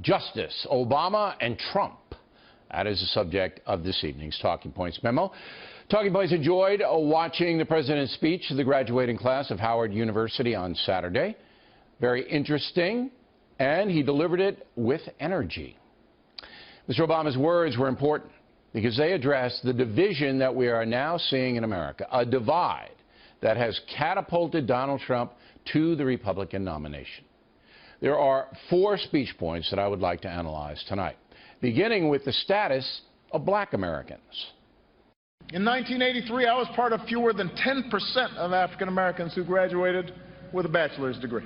Justice, Obama, and Trump. That is the subject of this evening's Talking Points memo. Talking Points enjoyed watching the president's speech to the graduating class of Howard University on Saturday. Very interesting, and he delivered it with energy. Mr. Obama's words were important because they addressed the division that we are now seeing in America, a divide that has catapulted Donald Trump to the Republican nomination. There are 4 speech points that I would like to analyze tonight, beginning with the status of black Americans. In 1983, I was part of fewer than 10% of African Americans who graduated with a bachelor's degree.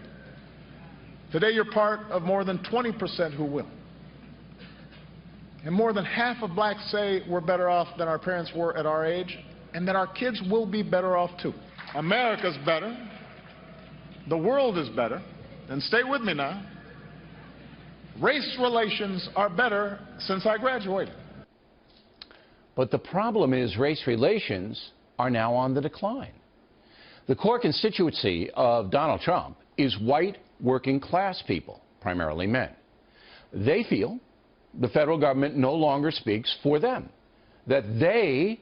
Today, you're part of more than 20% who will. And more than half of blacks say we're better off than our parents were at our age, and that our kids will be better off too. America's better. The world is better. And stay with me now. Race relations are better since I graduated. But the problem is race relations are now on the decline. The core constituency of Donald Trump is white working class people, primarily men. They feel the federal government no longer speaks for them, that they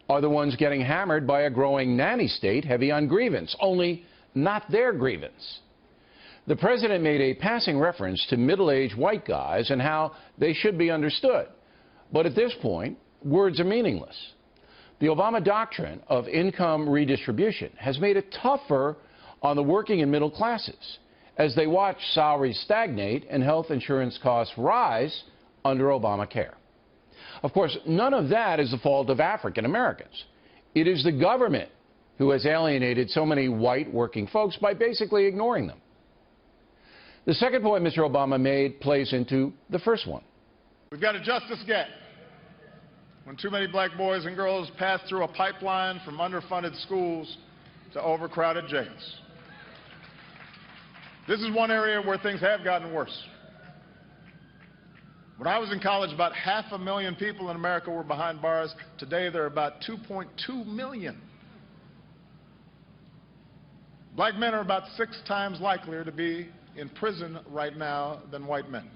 are the ones getting hammered by a growing nanny state heavy on grievance, only not their grievance. The president made a passing reference to middle-aged white guys and how they should be understood. But at this point, words are meaningless. The Obama doctrine of income redistribution has made it tougher on the working and middle classes as they watch salaries stagnate and health insurance costs rise under Obamacare. Of course, none of that is the fault of African Americans. It is the government who has alienated so many white working folks by basically ignoring them. The second point Mr. Obama made plays into the first one. We've got a justice gap. When too many black boys and girls pass through a pipeline from underfunded schools to overcrowded jails. This is one area where things have gotten worse. When I was in college, about 500,000 people in America were behind bars. Today, there are about 2.2 million. Black men are about 6 times likelier to be in prison right now than white men.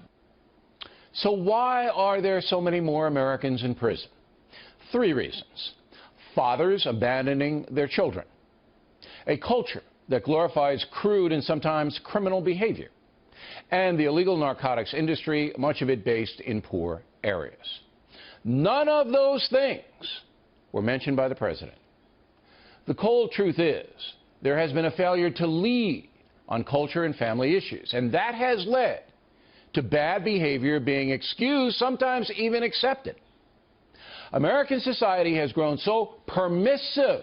So why are there so many more Americans in prison? 3 reasons. Fathers abandoning their children. A culture that glorifies crude and sometimes criminal behavior. And the illegal narcotics industry, much of it based in poor areas. None of those things were mentioned by the president. The cold truth is, there has been a failure to lead on culture and family issues, and that has led to bad behavior being excused, sometimes even accepted. American society has grown so permissive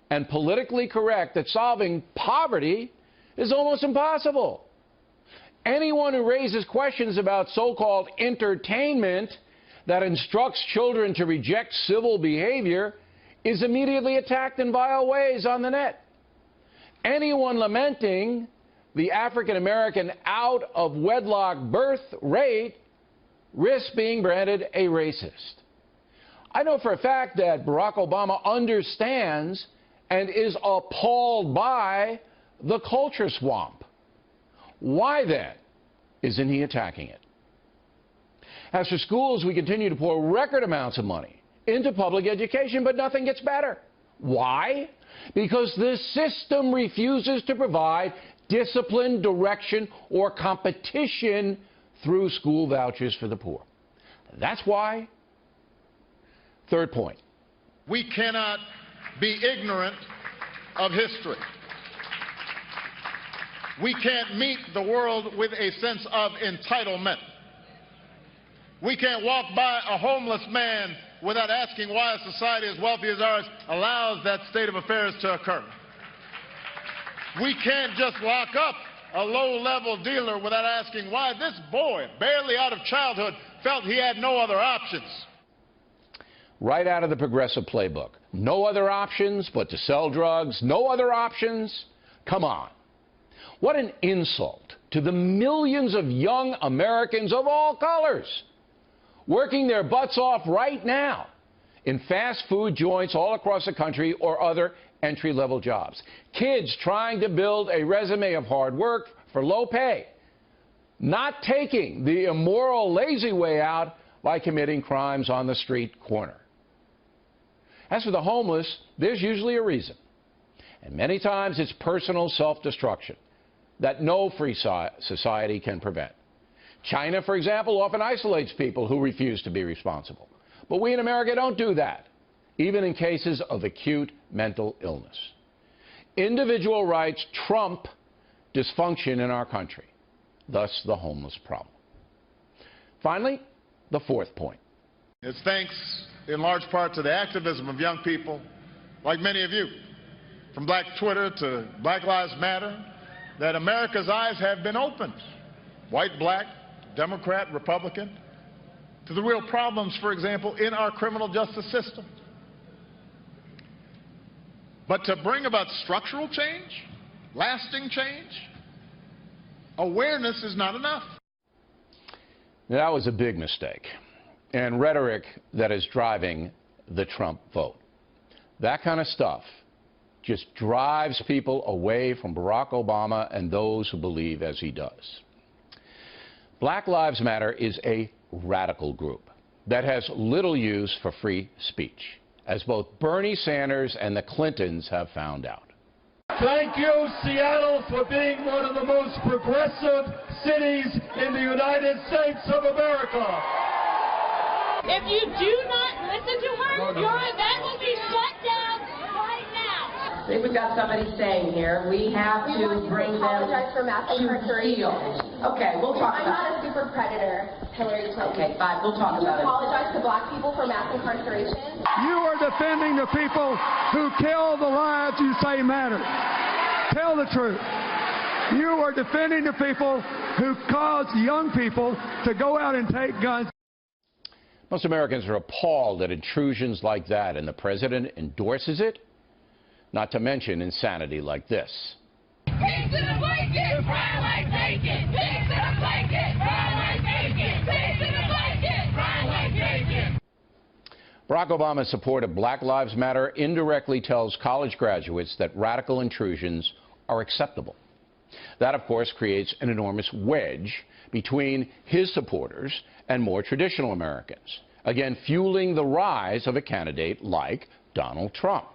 and politically correct that solving poverty is almost impossible. Anyone who raises questions about so-called entertainment that instructs children to reject civil behavior is immediately attacked in vile ways on the net. Anyone lamenting the African-American out-of-wedlock birth rate risks being branded a racist. I know for a fact that Barack Obama understands and is appalled by the culture swamp. Why, then, isn't he attacking it? As for schools, we continue to pour record amounts of money into public education, but nothing gets better. Why? Because the system refuses to provide discipline, direction, or competition through school vouchers for the poor. That's why. Third point. We cannot be ignorant of history. We can't meet the world with a sense of entitlement. We can't walk by a homeless man without asking why a society as wealthy as ours allows that state of affairs to occur. We can't just lock up a low-level dealer without asking why this boy, barely out of childhood, felt he had no other options. Right out of the progressive playbook. No other options but to sell drugs. No other options. Come on. What an insult to the millions of young Americans of all colors working their butts off right now in fast food joints all across the country or other entry-level jobs. Kids trying to build a resume of hard work for low pay. not taking the immoral, lazy way out by committing crimes on the street corner. As for the homeless, there's usually a reason. And many times it's personal self-destruction that no free society can prevent. China, for example, often isolates people who refuse to be responsible. But we in America don't do that, even in cases of acute mental illness. Individual rights trump dysfunction in our country, thus the homeless problem. Finally, the fourth point. It's thanks in large part to the activism of young people like many of you, from Black Twitter to Black Lives Matter, that America's eyes have been opened, white, black, Democrat, Republican, to the real problems, for example, in our criminal justice system. But to bring about structural change, lasting change, awareness is not enough. That was a big mistake, and rhetoric that is driving the Trump vote. That kind of stuff just drives people away from Barack Obama and those who believe as he does. Black Lives Matter is a radical group that has little use for free speech, as both Bernie Sanders and the Clintons have found out. Thank you, Seattle, for being one of the most progressive cities in the United States of America. If you do not listen to her, your event will be shut down right now. I think we've got somebody saying here, we have to bring them apologize for mass incarceration. Okay, we'll talk I'm about it. not a super predator, Hillary Clinton. Okay, fine, we'll talk about it. Apologize to black people for mass incarceration. You are defending the people who kill the lives you say matter. Tell the truth. You are defending the people who cause young people to go out and take guns. Most Americans are appalled at intrusions like that, and the president endorses it, not to mention insanity like this. Pigs in a blanket, fry like bacon. Pigs in a blanket, fry like bacon. Pigs in a blanket, fry like bacon. Barack Obama's support of Black Lives Matter indirectly tells college graduates that radical intrusions are acceptable. That, of course, creates an enormous wedge between his supporters and more traditional Americans, again fueling the rise of a candidate like Donald Trump.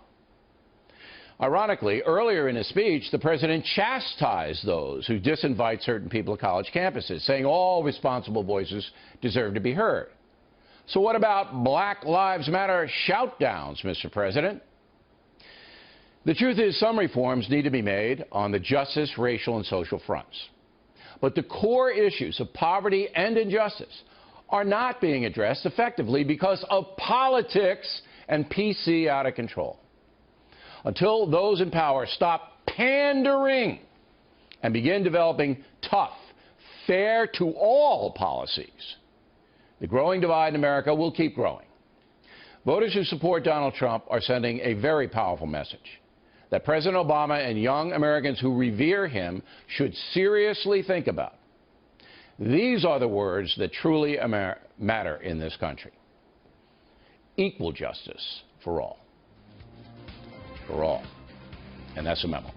Ironically, earlier in his speech, the president chastised those who disinvite certain people at college campuses, saying all responsible voices deserve to be heard. So what about Black Lives Matter shout-downs, Mr. President? The truth is some reforms need to be made on the justice, racial, and social fronts. But the core issues of poverty and injustice are not being addressed effectively because of politics and PC out of control. Until those in power stop pandering and begin developing tough, fair-to-all policies, the growing divide in America will keep growing. Voters who support Donald Trump are sending a very powerful message that President Obama and young Americans who revere him should seriously think about. These are the words that truly matter in this country. Equal justice for all. For all. And that's a memo.